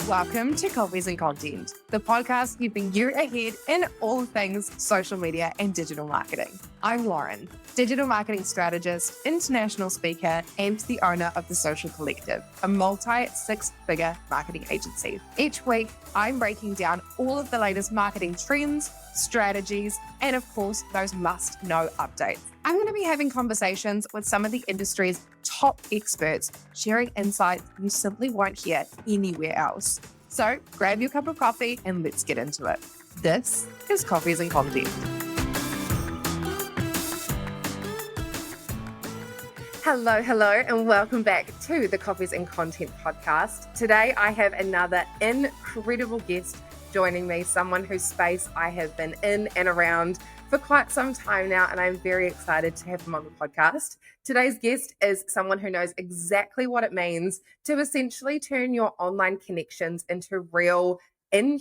Welcome to Coffees and Content, the podcast keeping you ahead in all things social media and digital marketing. I'm Lauren, digital marketing strategist, international speaker, and the owner of The Social Collective, a multi-six-figure marketing agency. Each week, I'm breaking down all of the latest marketing trends, strategies, and of course, those must-know updates. I'm going to be having conversations with some of the industry's top experts, sharing insights you simply won't hear anywhere else. So grab your cup of coffee and let's get into it. This is Coffees and Content. Hello, and welcome back to the Coffees and Content podcast. Today, I have another incredible guest joining me, someone whose space I have been in and around for quite some time now, and I'm very excited to have him on the podcast. Today's guest is someone who knows exactly what it means to essentially turn your online connections into real, in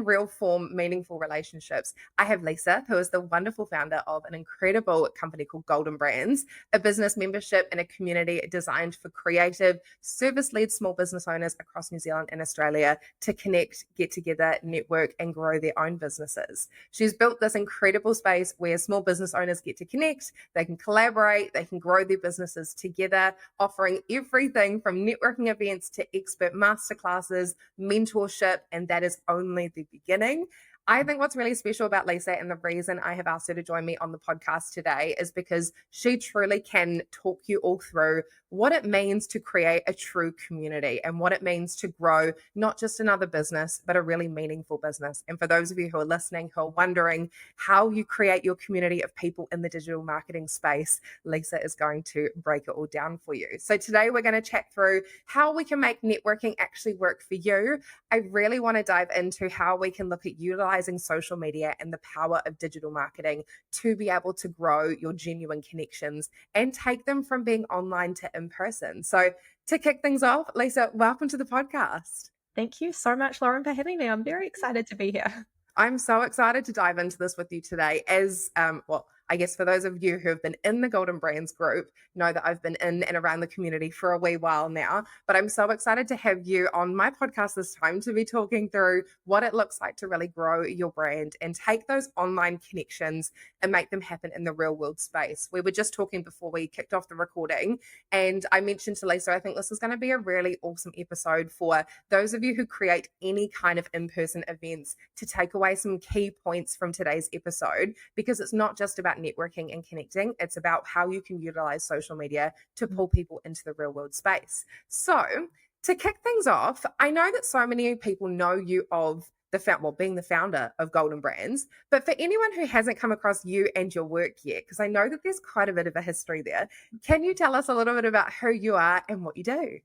real form, meaningful relationships. I have Lisa, who is the wonderful founder of an incredible company called Golden Brands, a business membership and a community designed for creative, service-led small business owners across New Zealand and Australia to connect, get together, network, and grow their own businesses. She's built this incredible space where small business owners get to connect, they can collaborate, they can grow their businesses together, offering everything from networking events to expert masterclasses, mentorship, and that is only the beginning. I think what's really special about Lisa, and the reason I have asked her to join me on the podcast today, is because she truly can talk you all through what it means to create a true community and what it means to grow not just another business, but a really meaningful business. And for those of you who are listening, who are wondering how you create your community of people in the digital marketing space, Lisa is going to break it all down for you. So today we're going to chat through how we can make networking actually work for you. I really want to dive into how we can look at utilizing social media and the power of digital marketing to be able to grow your genuine connections and take them from being online to in person. So to kick things off, Lisa, welcome to the podcast. Thank you so much, Lauren, for having me. I'm very excited to be here. I'm so excited to dive into this with you today. I guess for those of you who have been in the Golden Brands group, know that I've been in and around the community for a wee while now, but I'm so excited to have you on my podcast this time to be talking through what it looks like to really grow your brand and take those online connections and make them happen in the real world space. We were just talking before we kicked off the recording, and I mentioned to Lisa, I think this is going to be a really awesome episode for those of you who create any kind of in-person events to take away some key points from today's episode, because it's not just about networking and connecting. It's about how you can utilize social media to pull people into the real world space. So to kick things off, I know that so many people know you of being the founder of Golden Brands, but for anyone who hasn't come across you and your work yet, because I know that there's quite a bit of a history there, can you tell us a little bit about who you are and what you do?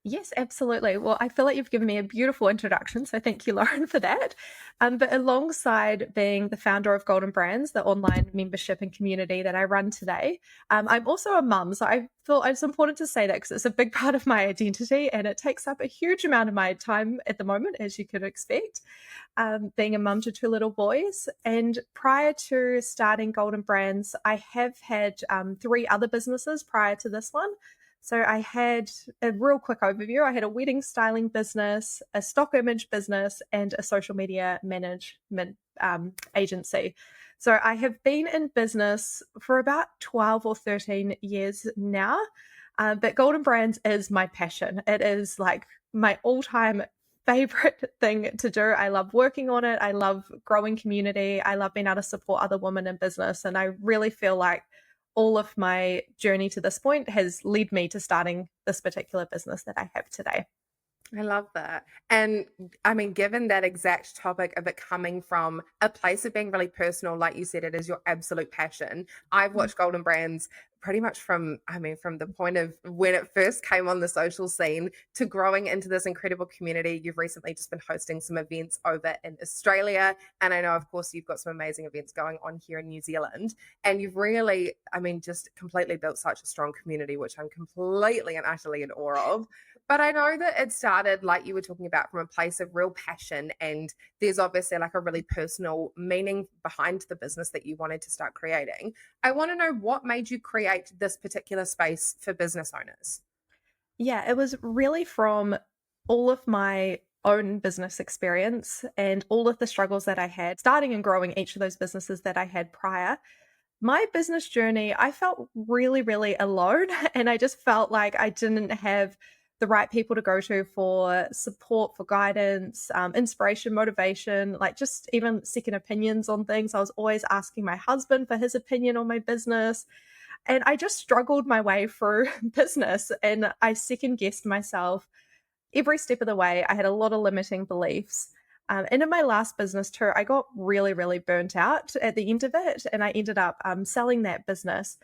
Yes, absolutely. Well, I feel like you've given me a beautiful introduction, so thank you, Lauren, for that. But alongside being the founder of Golden Brands, the online membership and community that I run today, I'm also a mum. So I thought it's important to say that because it's a big part of my identity and it takes up a huge amount of my time at the moment, as you could expect, being a mum to two little boys. And prior to starting Golden Brands, I have had three other businesses prior to this one. So I had a real quick overview. I had a wedding styling business, a stock image business, and a social media management agency. So I have been in business for about 12 or 13 years now, but Golden Brands is my passion. It is like my all-time favorite thing to do. I love working on it. I love growing community. I love being able to support other women in business. And I really feel like all of my journey to this point has led me to starting this particular business that I have today. I love that. And I mean, given that exact topic of it coming from a place of being really personal, like you said, it is your absolute passion. I've watched Golden Brands pretty much from the point of when it first came on the social scene to growing into this incredible community. You've recently just been hosting some events over in Australia. And I know, of course, you've got some amazing events going on here in New Zealand. And you've really, just completely built such a strong community, which I'm completely and utterly in awe of. But I know that it started, like you were talking about, from a place of real passion. And there's obviously like a really personal meaning behind the business that you wanted to start creating. I want to know what made you create this particular space for business owners. Yeah, it was really from all of my own business experience and all of the struggles that I had starting and growing each of those businesses that I had prior, my business journey, I felt really, really alone. And I just felt like I didn't have the right people to go to for support, for guidance, inspiration, motivation, like just even second opinions on things. I was always asking my husband for his opinion on my business. And I just struggled my way through business and I second guessed myself every step of the way. I had a lot of limiting beliefs. And in my last business too, I got really, really burnt out at the end of it. And I ended up selling that business.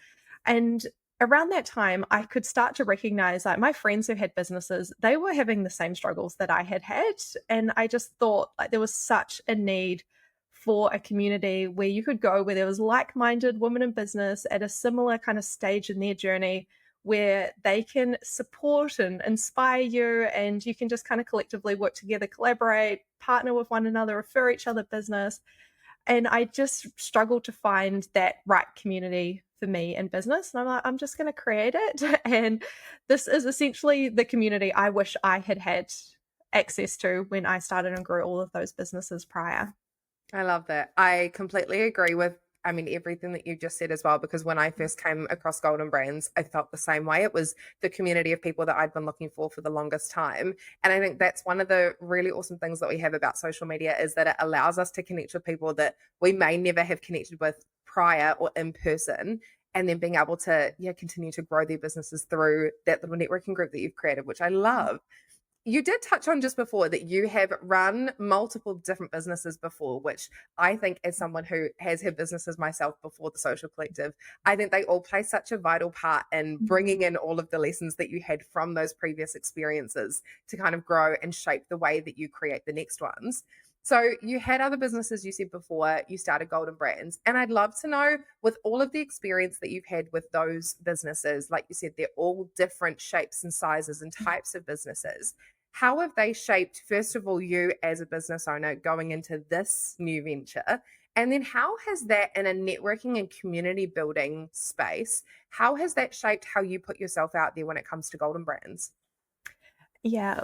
And around that time, I could start to recognize like my friends who had businesses, they were having the same struggles that I had had. And I just thought like there was such a need for a community where you could go where there was like-minded women in business at a similar kind of stage in their journey where they can support and inspire you and you can just kind of collectively work together, collaborate, partner with one another, refer each other business. And I just struggled to find that right community for me in business. And I'm like, I'm just going to create it. And this is essentially the community I wish I had had access to when I started and grew all of those businesses prior. I love that. I completely agree with, I mean, everything that you just said as well, because when I first came across Golden Brands, I felt the same way. It was the community of people that I'd been looking for the longest time. And I think that's one of the really awesome things that we have about social media is that it allows us to connect with people that we may never have connected with prior or in person. And then being able to, yeah, continue to grow their businesses through that little networking group that you've created, which I love. You did touch on just before that you have run multiple different businesses before, which I think as someone who has had businesses myself before the Social Collective, I think they all play such a vital part in bringing in all of the lessons that you had from those previous experiences to kind of grow and shape the way that you create the next ones. So you had other businesses, you said before you started Golden Brands, and I'd love to know with all of the experience that you've had with those businesses, like you said, they're all different shapes and sizes and types of businesses. How have they shaped, first of all, you as a business owner going into this new venture? And then how has that in a networking and community building space, how has that shaped how you put yourself out there when it comes to Golden Brands? Yeah.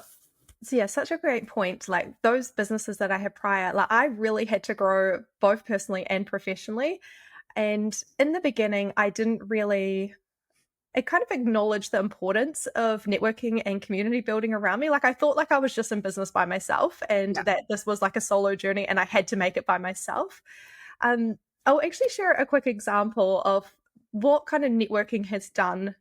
So yeah, such a great point. Like those businesses that I had prior, like I really had to grow both personally and professionally. And in the beginning, I didn't really I kind of acknowledged the importance of networking and community building around me. Like I thought like I was just in business by myself and Yeah. that this was like a solo journey and I had to make it by myself. I'll actually share a quick example of what kind of networking has done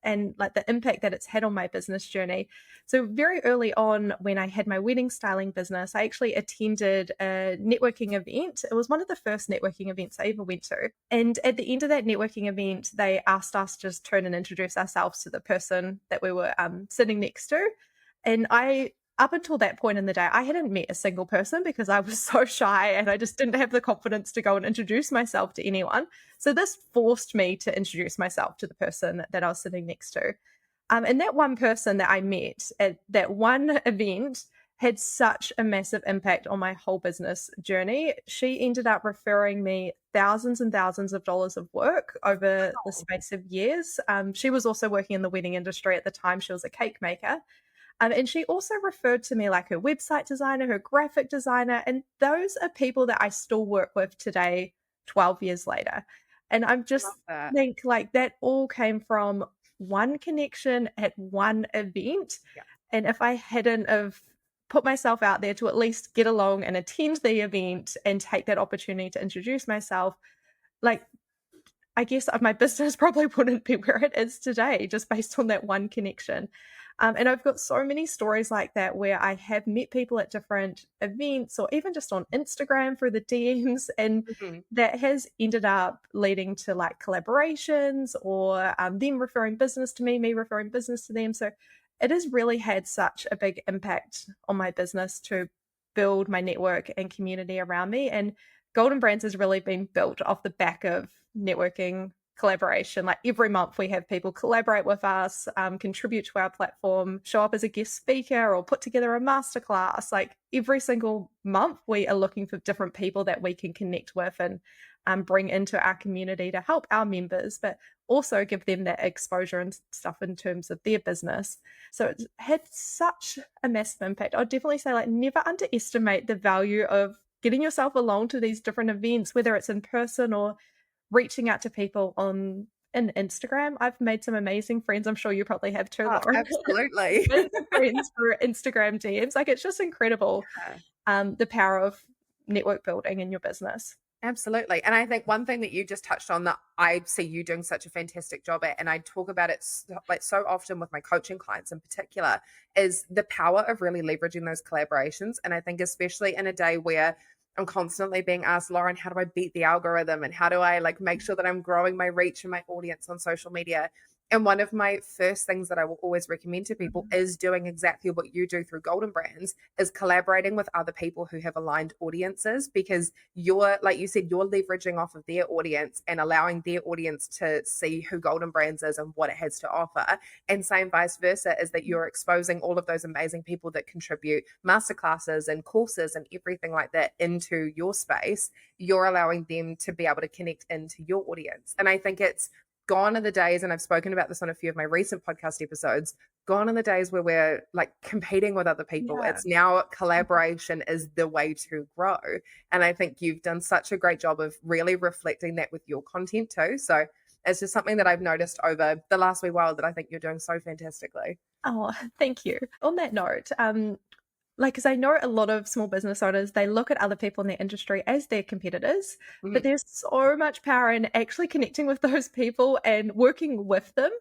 and like the impact that it's had on my business journey. So very early on when I had my wedding styling business, I actually attended a networking event. It was one of the first networking events I ever went to. And at the end of that networking event, they asked us to just turn and introduce ourselves to the person that we were sitting next to. And I up until that point in the day, I hadn't met a single person because I was so shy and I just didn't have the confidence to go and introduce myself to anyone. So this forced me to introduce myself to the person that I was sitting next to. And that one person that I met at that one event had such a massive impact on my whole business journey. She ended up referring me thousands and thousands of dollars of work over the space of years. She was also working in the wedding industry at the time. She was a cake maker. And she also referred to me like her website designer, her graphic designer, and those are people that I still work with today, 12 years later. And I'm just Love that. think like that all came from one connection at one event. Yeah. And if I hadn't have put myself out there to at least get along and attend the event and take that opportunity to introduce myself, like I guess my business probably wouldn't be where it is today just based on that one connection. And I've got so many stories like that where I have met people at different events or even just on Instagram through the DMs, and Mhm. that has ended up leading to like collaborations or them referring business to me referring business to them. So it has really had such a big impact on my business to build my network and community around me. And Golden Brands has really been built off the back of networking collaboration. Like every month we have people collaborate with us, contribute to our platform, show up as a guest speaker or put together a masterclass. Like every single month we are looking for different people that we can connect with and bring into our community to help our members, but also give them that exposure and stuff in terms of their business. So it's had such a massive impact. I'd definitely say, like, never underestimate the value of getting yourself along to these different events, whether it's in person or reaching out to people on in Instagram. I've made some amazing friends. I'm sure you probably have too, Oh, Lauren. absolutely. Made some friends through Instagram DMs. Like, it's just incredible, Yeah. the power of network building in your business. Absolutely. And I think one thing that you just touched on that I see you doing such a fantastic job at, and I talk about it so often with my coaching clients in particular, is the power of really leveraging those collaborations. And I think especially in a day where I'm constantly being asked, Lauren, how do I beat the algorithm? And how do I like make sure that I'm growing my reach and my audience on social media? And one of my first things that I will always recommend to people is doing exactly what you do through Golden Brands, is collaborating with other people who have aligned audiences, because you're, like you said, you're leveraging off of their audience and allowing their audience to see who Golden Brands is and what it has to offer. And same vice versa, is that you're exposing all of those amazing people that contribute masterclasses and courses and everything like that into your space. You're allowing them to be able to connect into your audience. And I think it's gone are the days, and I've spoken about this on a few of my recent podcast episodes, gone are the days where we're like competing with other people. Yeah. It's now collaboration is the way to grow. And I think you've done such a great job of really reflecting that with your content too. So it's just something that I've noticed over the last wee while that I think you're doing so fantastically. Oh, thank you. On that note, like, because I know a lot of small business owners, they look at other people in their industry as their competitors, but Mhm. there's so much power in actually connecting with those people and working with them.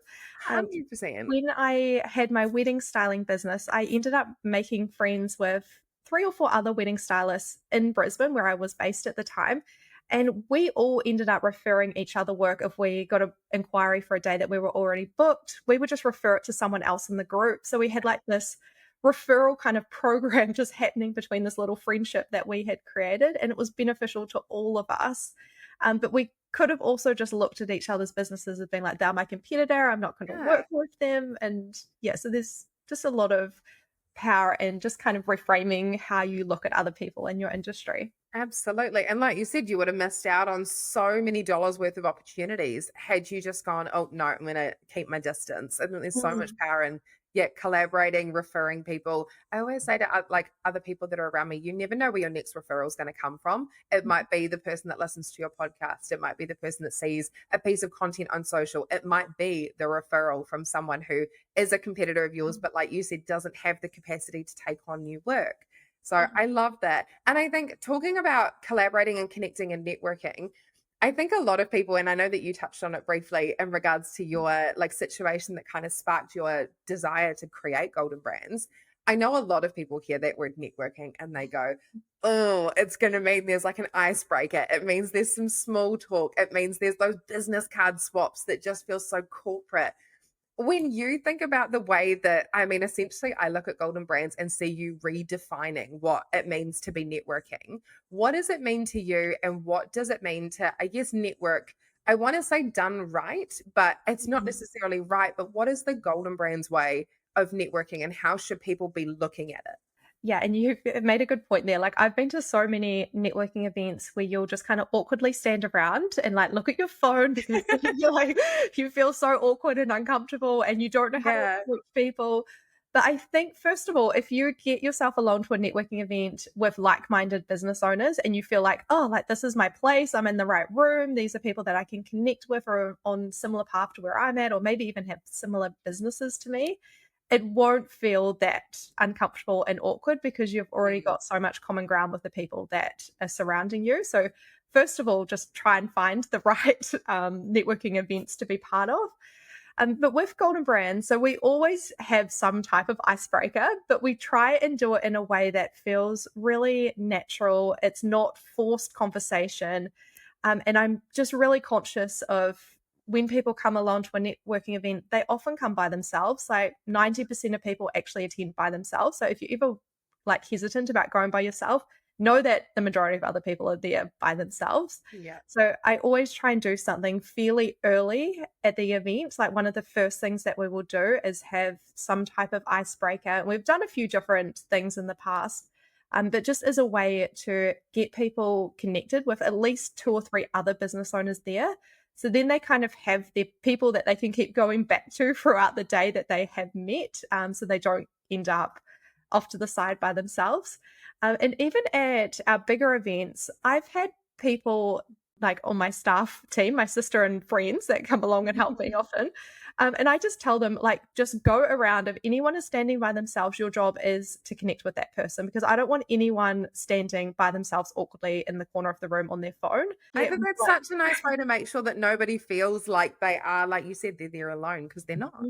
Um, 100%. when I had my wedding styling business, I ended up making friends with 3 or 4 other wedding stylists in Brisbane, where I was based at the time. And we all ended up referring each other work. If we got an inquiry for a day that we were already booked, we would just refer it to someone else in the group. So we had like this referral kind of program just happening between this little friendship that we had created, and it was beneficial to all of us. But we could have also just looked at each other's businesses as being like, they're my competitor, I'm not going to Yeah. work with them. And yeah, so there's just a lot of power in just kind of reframing how you look at other people in your industry. Absolutely. And like you said, you would have missed out on so many dollars worth of opportunities had you just gone, oh, no, I'm going to keep my distance. And there's so much Mm. power in, yeah, collaborating, referring people. I always say to like other people that are around me, you never know where your next referral is going to come from. It might be the person that listens to your podcast. It might be the person that sees a piece of content on social. It might be the referral from someone who is a competitor of yours, but like you said, doesn't have the capacity to take on new work. So Mhm. I love that. And I think talking about collaborating and connecting and networking, I think a lot of people, and I know that you touched on it briefly in regards to your like situation that kind of sparked your desire to create Golden Brands. I know a lot of people hear that word networking and they go, oh, it's going to mean there's like an icebreaker. It means there's some small talk. It means there's those business card swaps that just feel so corporate. When you think about the way that, I mean, essentially, I look at Golden Brands and see you redefining what it means to be networking. What does it mean to you? And what does it mean to, I guess, network? I want to say done right, but it's not Mhm. necessarily right. But what is the Golden Brands way of networking and how should people be looking at it? Yeah, and you've made a good point there. Like, I've been to so many networking events where you'll just kind of awkwardly stand around and like look at your phone because you're like you feel so awkward and uncomfortable and you don't know how to Yeah. approach people. But I think first of all, if you get yourself along to a networking event with like-minded business owners and you feel like, oh, like this is my place, I'm in the right room, these are people that I can connect with or on similar path to where I'm at, or maybe even have similar businesses to me, it won't feel that uncomfortable and awkward because you've already Mm. got so much common ground with the people that are surrounding you. So, first of all, just try and find the right networking events to be part of. But with Golden Brand, so we always have some type of icebreaker, but we try and do it in a way that feels really natural. It's not forced conversation. And I'm just really conscious of when people come along to a networking event, they often come by themselves. Like 90% of people actually attend by themselves. So if you're ever like hesitant about going by yourself, know that the majority of other people are there by themselves. Yeah. So I always try and do something fairly early at the event. Like one of the first things that we will do is have some type of icebreaker. And we've done a few different things in the past. but just as a way to get people connected with at least 2 or 3 other business owners there. So then they kind of have their people that they can keep going back to throughout the day that they have met, so they don't end up off to the side by themselves. And even at our bigger events, I've had people like on my staff team, my sister and friends that come along and help me often. And I just tell them, like, just go around. If anyone is standing by themselves, your job is to connect with that person, because I don't want anyone standing by themselves awkwardly in the corner of the room on their phone. I Yeah, think that's such a nice way to make sure that nobody feels like they are, like you said, they're there alone, because they're not.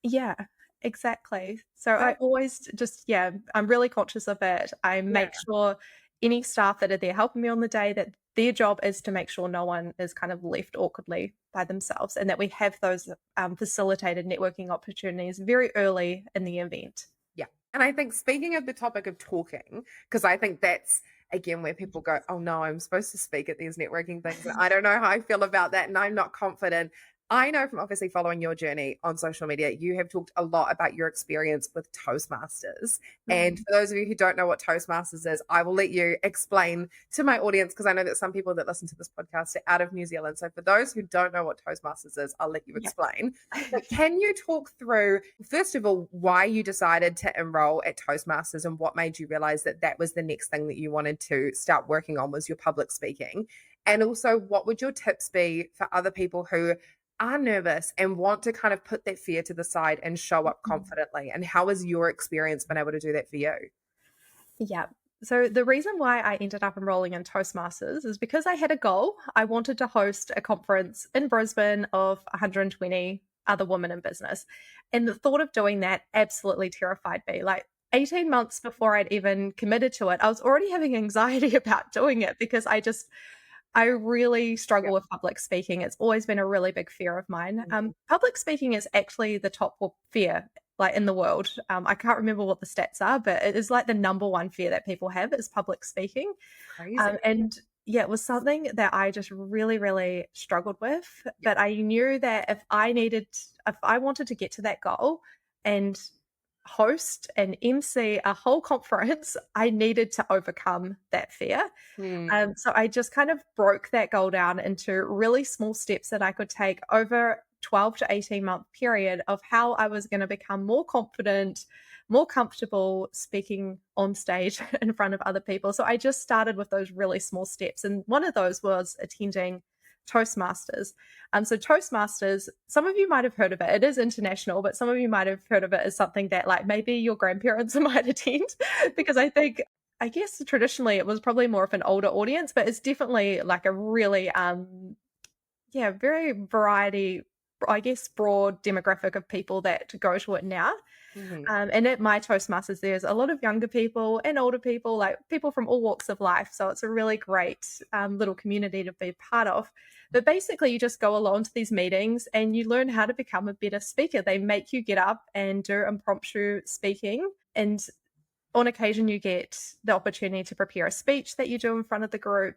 yeah, exactly. So I always just, yeah, I'm really conscious of it. I make sure any staff that are there helping me on the day, that their job is to make sure no one is kind of left awkwardly by themselves, and that we have those facilitated networking opportunities very early in the event. Yeah. And I think, speaking of the topic of talking, because I think that's again where people go, oh no, I'm supposed to speak at these networking things, and I don't know how I feel about that, and I'm not confident. I know from obviously following your journey on social media, you have talked a lot about your experience with Toastmasters. And for those of you who don't know what Toastmasters is, I will let you explain to my audience, because I know that some people that listen to this podcast are out of New Zealand. So for those who don't know what Toastmasters is, I'll let you explain. But can you talk through, first of all, why you decided to enroll at Toastmasters, and what made you realize that that was the next thing that you wanted to start working on, was your public speaking? And also, what would your tips be for other people who are nervous and want to kind of put that fear to the side and show up confidently? And how has your experience been able to do that for you? Yeah. So the reason why I ended up enrolling in Toastmasters is because I had a goal. I wanted to host a conference in Brisbane of 120 other women in business. And the thought of doing that absolutely terrified me. Like, 18 months before I'd even committed to it, I was already having anxiety about doing it, because I really struggle with public speaking. It's always been a really big fear of mine. Public speaking is actually the top fear, like, in the world. I can't remember what the stats are, but it is like the number one fear that people have is public speaking. Crazy. And yeah, it was something that I just really, really struggled with. But I knew that if I wanted to get to that goal and host and MC a whole conference, I needed to overcome that fear. So I just kind of broke that goal down into really small steps that I could take over 12 to 18 month period of how I was going to become more confident, more comfortable speaking on stage in front of other people. So I just started with those really small steps. And one of those was attending Toastmasters. So Toastmasters, some of you might have heard of it. It is international, but some of you might have heard of it as something that, like, maybe your grandparents might attend, because I guess traditionally it was probably more of an older audience, but it's definitely like a really, very variety, I guess, broad demographic of people that go to it now. And at my Toastmasters, there's a lot of younger people and older people, like people from all walks of life. So it's a really great little community to be part of. But basically, you just go along to these meetings and you learn how to become a better speaker. They make you get up and do impromptu speaking. And on occasion, you get the opportunity to prepare a speech that you do in front of the group.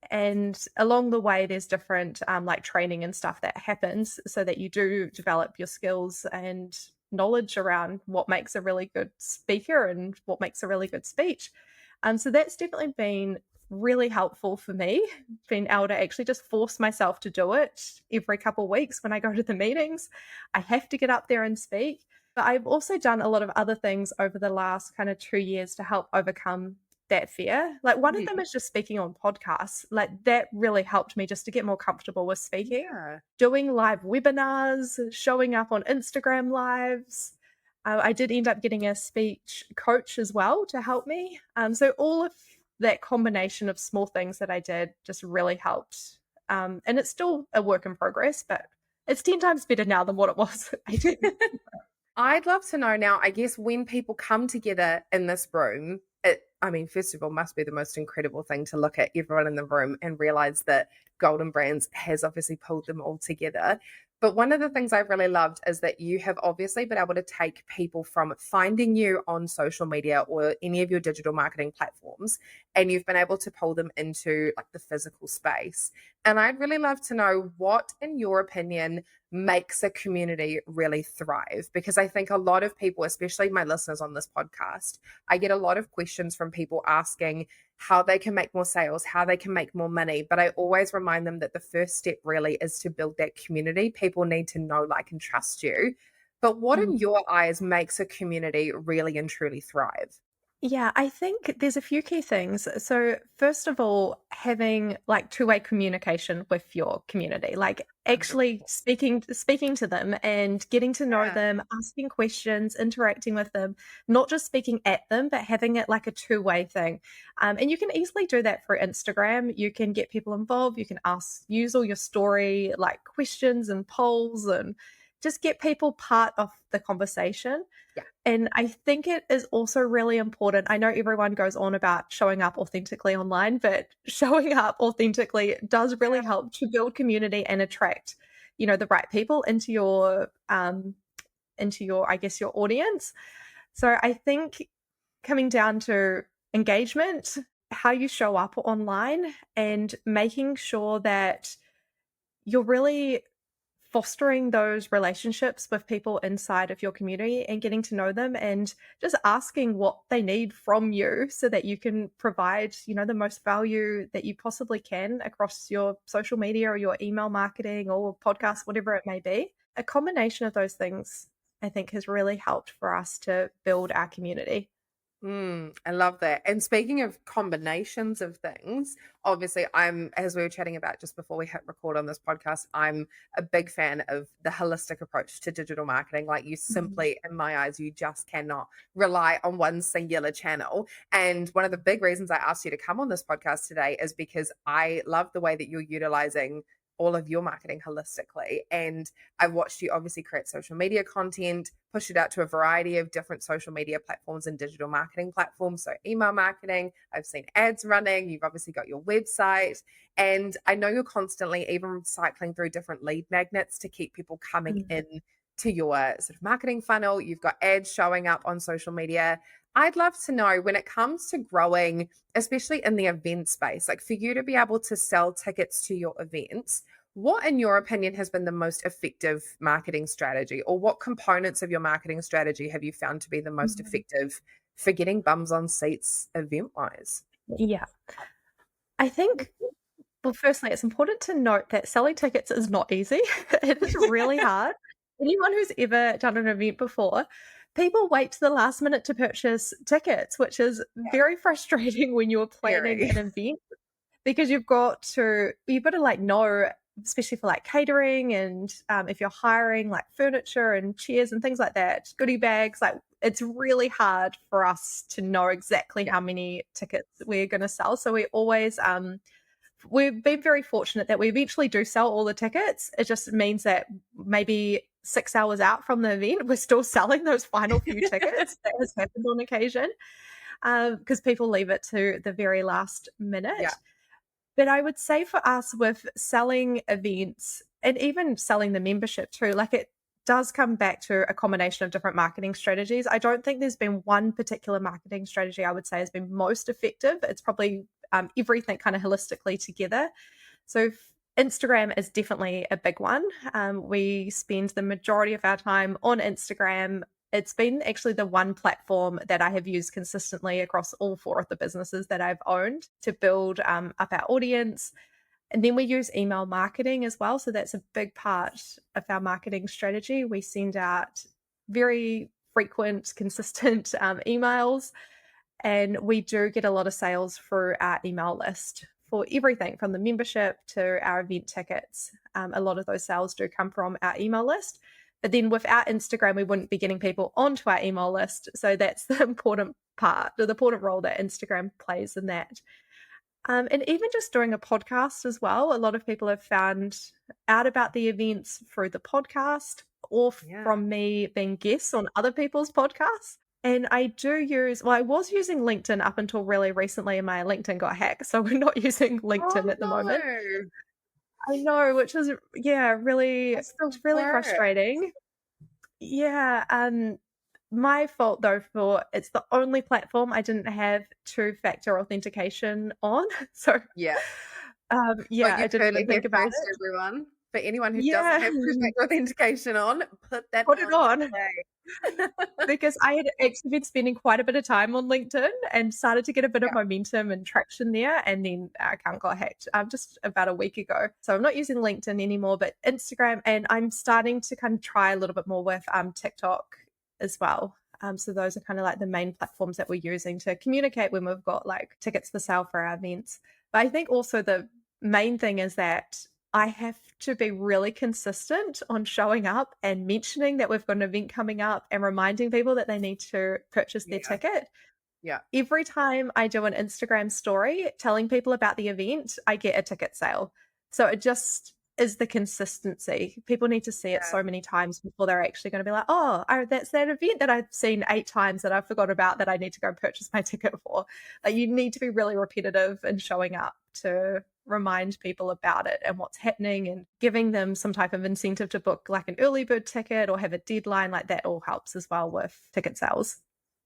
And along the way, there's different like training and stuff that happens, so that you do develop your skills and knowledge around what makes a really good speaker and what makes a really good speech. So that's definitely been really helpful for me, being able to actually just force myself to do it every couple of weeks when I go to the meetings. I have to get up there and speak. But I've also done a lot of other things over the last kind of 2 years to help overcome that fear. Like, one of them is just speaking on podcasts. Like, that really helped me just to get more comfortable with speaking. Doing live webinars, showing up on Instagram lives. I did end up getting a speech coach as well to help me. So all of that combination of small things that I did just really helped. And it's still a work in progress, but it's 10 times better now than what it was 18 months ago. I'd love to know now, I guess, when people come together in this room, first of all, must be the most incredible thing to look at everyone in the room and realize that Golden Brands has obviously pulled them all together. But one of the things I've really loved is that you have obviously been able to take people from finding you on social media or any of your digital marketing platforms, and you've been able to pull them into like the physical space. And I'd really love to know what, in your opinion, makes a community really thrive? Because I think a lot of people, especially my listeners on this podcast, I get a lot of questions from people asking how they can make more sales, how they can make more money. But I always remind them that the first step really is to build that community. People need to know, like, and trust you. But what in your eyes makes a community really and truly thrive? Yeah, I think there's a few key things. So, first of all, having like two-way communication with your community, like actually 100%. speaking to them and getting to know Yeah. them, asking questions, interacting with them, not just speaking at them, but having it like a two-way thing. And you can easily do that through Instagram. You can get people involved. You can use all your story like questions and polls and just get people part of the conversation. Yeah. And I think it is also really important. I know everyone goes on about showing up authentically online, but showing up authentically does really help to build community and attract, the right people into your, I guess, your audience. So I think coming down to engagement, how you show up online and making sure that you're really fostering those relationships with people inside of your community and getting to know them and just asking what they need from you so that you can provide, the most value that you possibly can across your social media or your email marketing or podcast, whatever it may be. A combination of those things, I think, has really helped for us to build our community. I love that. And speaking of combinations of things, obviously, as we were chatting about just before we hit record on this podcast, I'm a big fan of the holistic approach to digital marketing. Like, you Mhm. simply, in my eyes, you just cannot rely on one singular channel. And one of the big reasons I asked you to come on this podcast today is because I love the way that you're utilizing all of your marketing holistically. And I've watched you obviously create social media content, push it out to a variety of different social media platforms and digital marketing platforms. So, email marketing, I've seen ads running, you've obviously got your website. And I know you're constantly even cycling through different lead magnets to keep people coming Mm. in to your sort of marketing funnel. You've got ads showing up on social media. I'd love to know, when it comes to growing, especially in the event space, like for you to be able to sell tickets to your events, what, in your opinion, has been the most effective marketing strategy, or what components of your marketing strategy have you found to be the most Mhm. effective for getting bums on seats event wise? Yeah. I think, well, firstly, it's important to note that selling tickets is not easy. It is really hard. Anyone who's ever done an event before, people wait to the last minute to purchase tickets, which is very frustrating when you're planning Scary. an event because you've got to like know, especially for like catering and if you're hiring like furniture and chairs and things like that, goodie bags, like it's really hard for us to know exactly Yeah. how many tickets we're going to sell. So we've been very fortunate that we eventually do sell all the tickets. It just means that maybe 6 hours out from the event, we're still selling those final few tickets. That has happened on occasion, because people leave it to the very last Yeah. minute. But I would say for us with selling events and even selling the membership too, like it does come back to a combination of different marketing strategies. I don't think there's been one particular marketing strategy I would say has been most effective. It's probably everything kind of holistically together. So Instagram is definitely a big one. We spend the majority of our time on Instagram. It's been actually the one platform that I have used consistently across all four of the businesses that I've owned to build up our audience. And then we use email marketing as well. So that's a big part of our marketing strategy. We send out very frequent, consistent emails, and we do get a lot of sales through our email list for everything from the membership to our event tickets. A lot of those sales do come from our email list. But then without Instagram, we wouldn't be getting people onto our email list. So that's the important part, the important role that Instagram plays in that. And even just doing a podcast as well. A lot of people have found out about the events through the podcast or Yeah. from me being guests on other people's podcasts. And I was using LinkedIn up until really recently, and my LinkedIn got hacked. So we're not using Oh LinkedIn at the moment. no. I know, which is, yeah, That's the it's really worst. frustrating. Yeah. My fault though, for it's the only platform I didn't have two-factor authentication on. So, Yeah. But yeah, I you've didn't heard it even here think about first, it. everyone. For anyone who doesn't Yeah, have two-factor authentication on, put that put it on on. today. Because I had actually been spending quite a bit of time on LinkedIn and started to get a bit of Yeah, momentum and traction there, and then our account got hacked just about a week ago. So I'm not using LinkedIn anymore, but Instagram, and I'm starting to kind of try a little bit more with TikTok as well. So those are kind of like the main platforms that we're using to communicate when we've got like tickets for sale for our events. But I think also the main thing is that I have to be really consistent on showing up and mentioning that we've got an event coming up and reminding people that they need to purchase their yeah, ticket. yeah, Every time I do an Instagram story telling people about the event, I get a ticket sale. So it just is the consistency. People need to see it yeah. so many times before they're actually going to be like, oh, that's that event that I've seen 8 times that I forgot about that I need to go purchase my ticket for. Like you need to be really repetitive in showing up to remind people about it and what's happening and giving them some type of incentive to book like an early bird ticket or have a deadline. Like that all helps as well with ticket sales.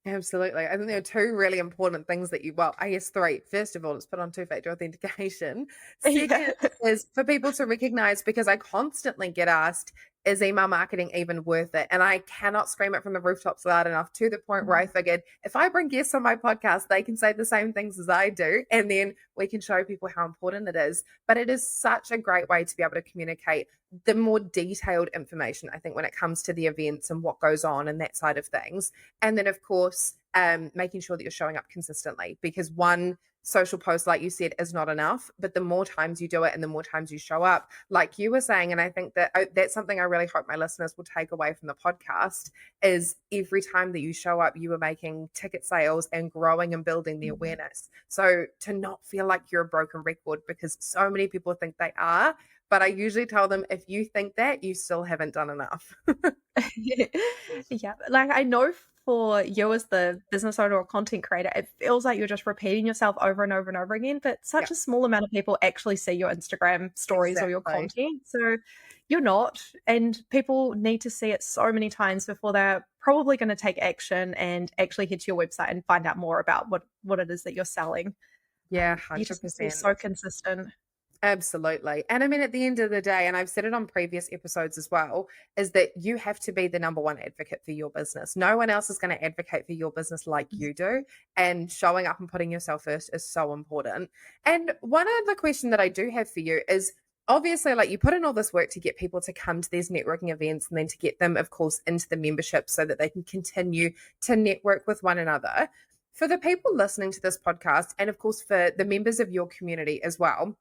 Absolutely. I think there are two really important things that well, I guess three. First of all, it's put on two-factor authentication. Yeah. Second is for people to recognize, because I constantly get asked, is email marketing even worth it? And I cannot scream it from the rooftops loud enough, to the point where I figured if I bring guests on my podcast, they can say the same things as I do. And then we can show people how important it is. But it is such a great way to be able to communicate the more detailed information, I think, when it comes to the events and what goes on and that side of things. And then, of course, making sure that you're showing up consistently, because one social post, like you said, is not enough. But the more times you do it and the more times you show up, like you were saying, and I think that that's something I really hope my listeners will take away from the podcast, is every time that you show up, you are making ticket sales and growing and building the awareness. So to not feel like you're a broken record, because so many people think they are. But I usually tell them, if you think that, you still haven't done enough. Yeah, like I know for you as the business owner or content creator, it feels like you're just repeating yourself over and over and over again, but Yeah, such a small amount of people actually see your Instagram stories or your exactly. content. So you're not, and people need to see it so many times before they're probably going to take action and actually head to your website and find out more about what it is that you're selling. Yeah, You just need to be 100%. so consistent. Absolutely. And I mean, at the end of the day, and I've said it on previous episodes as well, is that you have to be the number one advocate for your business. No one else is going to advocate for your business like you do. And showing up and putting yourself first is so important. And one other question that I do have for you is, obviously, like, you put in all this work to get people to come to these networking events, and then to get them, of course, into the membership so that they can continue to network with one another. For the people listening to this podcast, and of course, for the members of your community as well,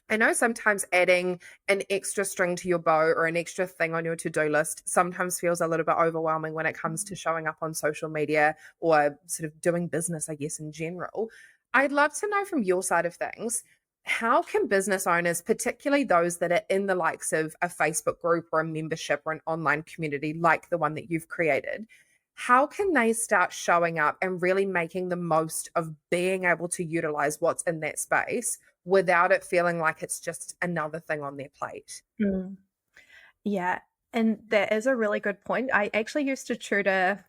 I know sometimes adding an extra string to your bow or an extra thing on your to-do list sometimes feels a little bit overwhelming when it comes to showing up on social media or sort of doing business, I guess, in general. I'd love to know from your side of things, how can business owners, particularly those that are in the likes of a Facebook group or a membership or an online community like the one that you've created, how can they start showing up and really making the most of being able to utilize what's in that space without it feeling like it's just another thing on their plate? Mm. Yeah, and that is a really good point. I actually used to tutor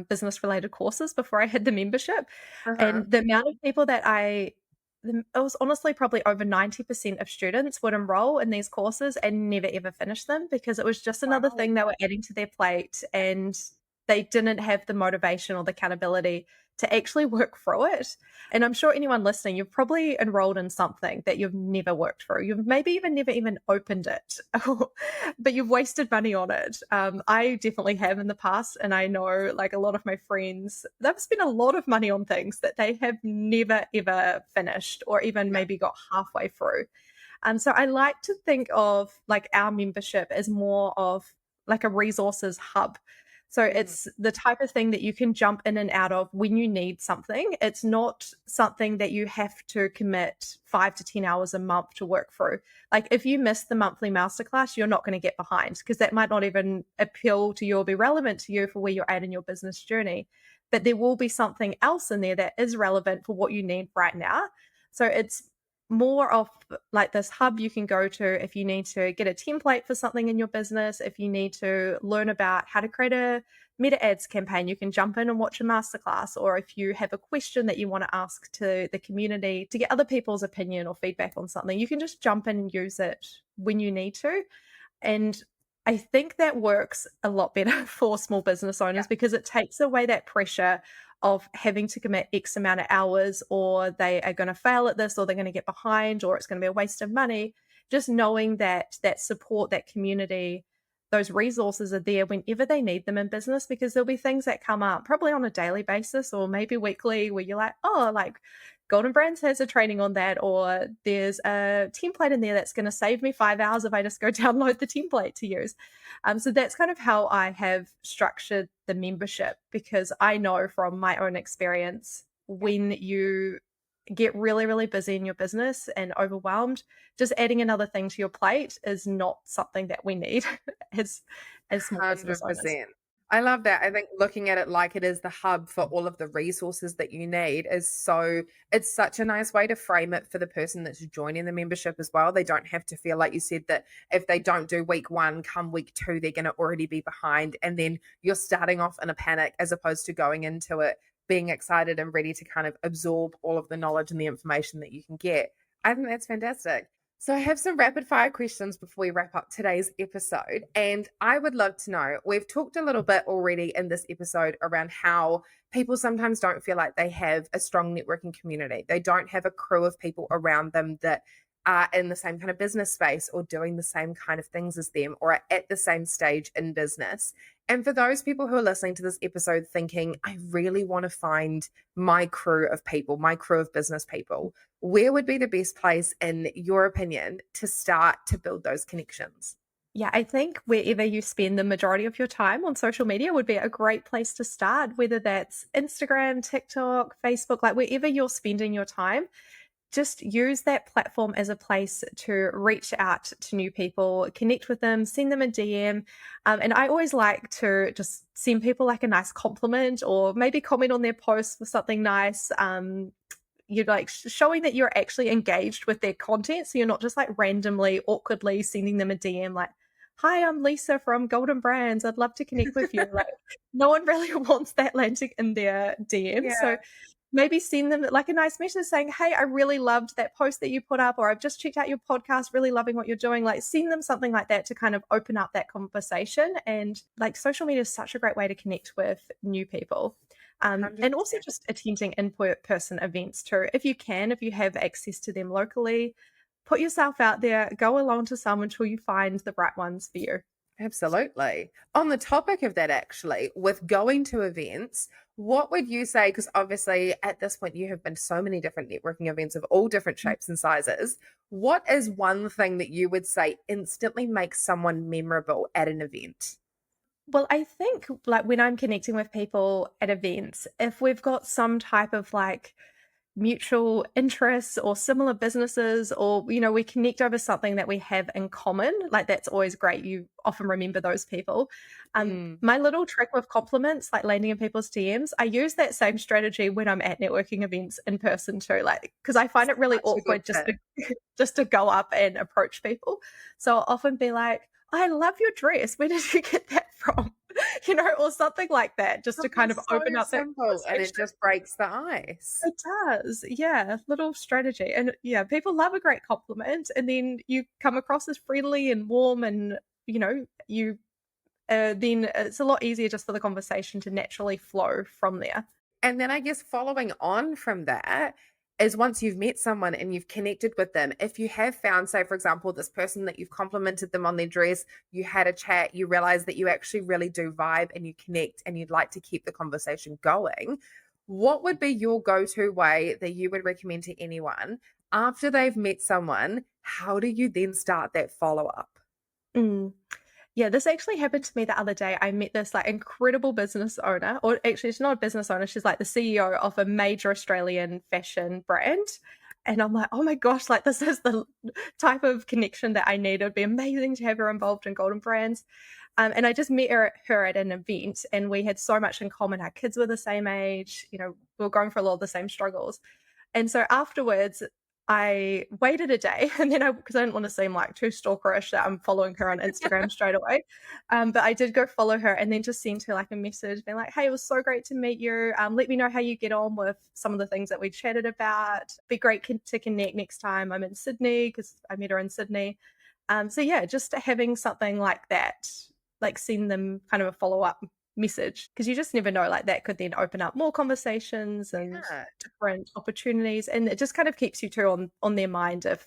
business related courses before I had the membership, Uh-huh. and the amount of people that it was honestly probably over 90% of students would enroll in these courses and never ever finish them because it was just another Wow. thing they were adding to their plate and they didn't have the motivation or the accountability to actually work through it. And I'm sure anyone listening, you've probably enrolled in something that you've never worked through. You've maybe even never even opened it, but you've wasted money on it. I definitely have in the past. And I know like a lot of my friends, they've spent a lot of money on things that they have never ever finished or even Yeah. maybe got halfway through. So I like to think of like our membership as more of like a resources hub. So Mm. it's the type of thing that you can jump in and out of when you need something. It's not something that you have to commit 5 to 10 hours a month to work through. Like if you miss the monthly masterclass, you're not going to get behind because that might not even appeal to you or be relevant to you for where you're at in your business journey. But there will be something else in there that is relevant for what you need right now. So it's more of like this hub you can go to if you need to get a template for something in your business, if you need to learn about how to create a meta ads campaign, you can jump in and watch a masterclass. Or if you have a question that you want to ask to the community to get other people's opinion or feedback on something, you can just jump in and use it when you need to. And I think that works a lot better for small business Yeah. owners because it takes away that pressure of having to commit X amount of hours, or they are going to fail at this, or they're going to get behind, or it's going to be a waste of money. Just knowing that that support, that community, those resources are there whenever they need them in business, because there'll be things that come up probably on a daily basis or maybe weekly where you're like, oh, like Golden Brands has a training on that, or there's a template in there that's going to save me 5 hours if I just go download the template to use. So that's kind of how I have structured the membership, because I know from my own experience, when you get really, really busy in your business and overwhelmed, just adding another thing to your plate is not something that we need as small business owners. 100%. I love that. I think looking at it like it is the hub for all of the resources that you need is it's such a nice way to frame it for the person that's joining the membership as well. They don't have to feel like you said that if they don't do week 1, come week 2, they're going to already be behind. And then you're starting off in a panic as opposed to going into it being excited and ready to kind of absorb all of the knowledge and the information that you can get. I think that's fantastic. So, I have some rapid fire questions before we wrap up today's episode. And I would love to know, we've talked a little bit already in this episode around how people sometimes don't feel like they have a strong networking community. They don't have a crew of people around them that are in the same kind of business space or doing the same kind of things as them or are at the same stage in business. And for those people who are listening to this episode thinking, I really want to find my crew of people, my crew of business people, where would be the best place, in your opinion, to start to build those connections? Yeah, I think wherever you spend the majority of your time on social media would be a great place to start, whether that's Instagram, TikTok, Facebook, like wherever you're spending your time. Just use that platform as a place to reach out to new people, connect with them, send them a DM. And I always like to just send people like a nice compliment, or maybe comment on their post with something nice. You're like showing that you're actually engaged with their content. So you're not just like randomly, awkwardly sending them a DM like, hi, I'm Lisa from Golden Brands. I'd love to connect with you. Like, no one really wants that landing in their DM. Yeah, So maybe send them like a nice message saying, hey, I really loved that post that you put up, or I've just checked out your podcast, really loving what you're doing. Like, send them something like that to kind of open up that conversation. And like, social media is such a great way to connect with new people. And also 100%. just attending in-person events too. If you can, if you have access to them locally, put yourself out there, go along to some until you find the right ones for you. Absolutely. On the topic of that, actually, with going to events, what would you say? Because obviously, at this point, you have been to so many different networking events of all different shapes and sizes. What is one thing that you would say instantly makes someone memorable at an event? Well, I think like when I'm connecting with people at events, if we've got some type of like mutual interests or similar businesses, or we connect over something that we have in common, like that's always great. You often remember those people. Mm, My little trick with compliments, like landing in people's DMs, I use that same strategy when I'm at networking events in person too, like because I find it really such a good awkward just tip. to just to go up and approach people. So I'll often be like, I love your dress, where did you get that from? Or something like that, just to Something kind of so open up that simple and it conversation. just breaks the ice. It does, yeah, little strategy, and yeah, people love a great compliment, and then you come across as friendly and warm, and you then it's a lot easier just for the conversation to naturally flow from there. And then I guess following on from that is once you've met someone and you've connected with them, if you have found, say, for example, this person that you've complimented them on their dress, you had a chat, you realize that you actually really do vibe and you connect and you'd like to keep the conversation going, what would be your go to way that you would recommend to anyone after they've met someone? How do you then start that follow up? Mm. Yeah, this actually happened to me the other day. I met this like incredible business owner, or actually, she's not a business owner. She's like the CEO of a major Australian fashion brand. And I'm like, oh my gosh, like this is the type of connection that I need. It would be amazing to have her involved in Golden Brands. And I just met her at an event, and we had so much in common. Our kids were the same age, we were going for a lot of the same struggles. And so afterwards, I waited a day and then because I didn't want to seem like too stalkerish that I'm following her on Instagram straight away. But I did go follow her and then just sent her like a message being like, hey, it was so great to meet you. Let me know how you get on with some of the things that we chatted about. Be great to connect next time I'm in Sydney because I met her in Sydney. So yeah, just having something like that, like send them kind of a follow up message because you just never know, like that could then open up more conversations and Yeah, different opportunities, and it just kind of keeps you too on their mind if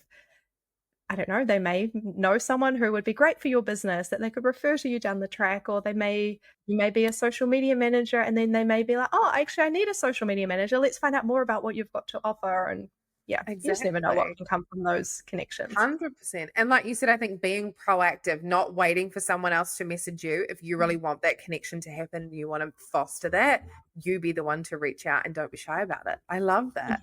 I don't know, they may know someone who would be great for your business that they could refer to you down the track, or you may be a social media manager and then they may be like, oh, actually I need a social media manager, let's find out more about what you've got to offer. And yeah, you just never know what exactly. can come from those connections. 100%. And like you said, I think being proactive, not waiting for someone else to message you. If you really want that connection to happen and you want to foster that, you be the one to reach out and don't be shy about it. I love that.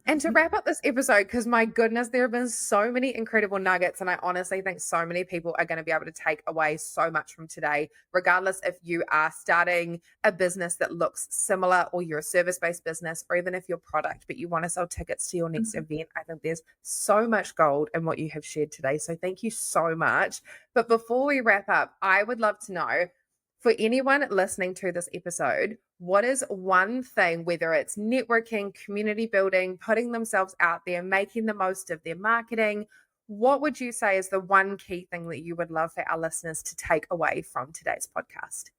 And to wrap up this episode, because my goodness, there have been so many incredible nuggets, and I honestly think so many people are going to be able to take away so much from today, regardless if you are starting a business that looks similar or you're a service-based business, or even if you're product, but you want to sell tickets to your next Mhm. event. I think there's so much gold in what you have shared today. So thank you so much. But before we wrap up, I would love to know, for anyone listening to this episode, what is one thing, whether it's networking, community building, putting themselves out there, making the most of their marketing, what would you say is the one key thing that you would love for our listeners to take away from today's podcast?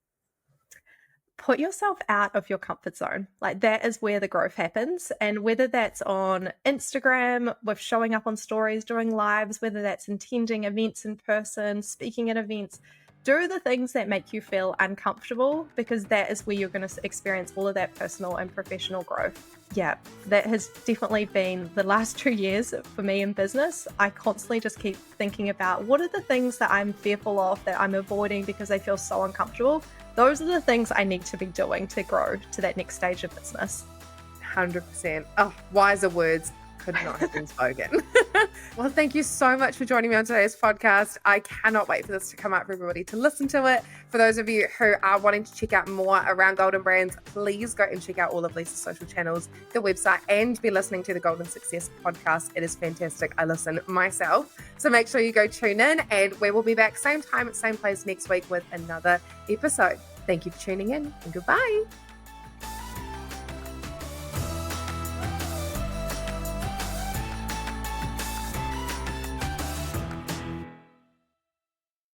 Put yourself out of your comfort zone. Like that is where the growth happens. And whether that's on Instagram with showing up on stories, doing lives, whether that's attending events in person, speaking at events, do the things that make you feel uncomfortable because that is where you're going to experience all of that personal and professional growth. Yeah, that has definitely been the last 2 years for me in business. I constantly just keep thinking about what are the things that I'm fearful of, that I'm avoiding because they feel so uncomfortable. Those are the things I need to be doing to grow to that next stage of business. 100%. Oh, wiser words could not have been spoken. Well, thank you so much for joining me on today's podcast. I cannot wait for this to come out for everybody to listen to it. For those of you who are wanting to check out more around Golden Brands, please go and check out all of Lisa's social channels, the website, and be listening to the Golden Success podcast. It is fantastic. I listen myself. So make sure you go tune in, and we will be back same time at same place next week with another episode. Thank you for tuning in, and goodbye.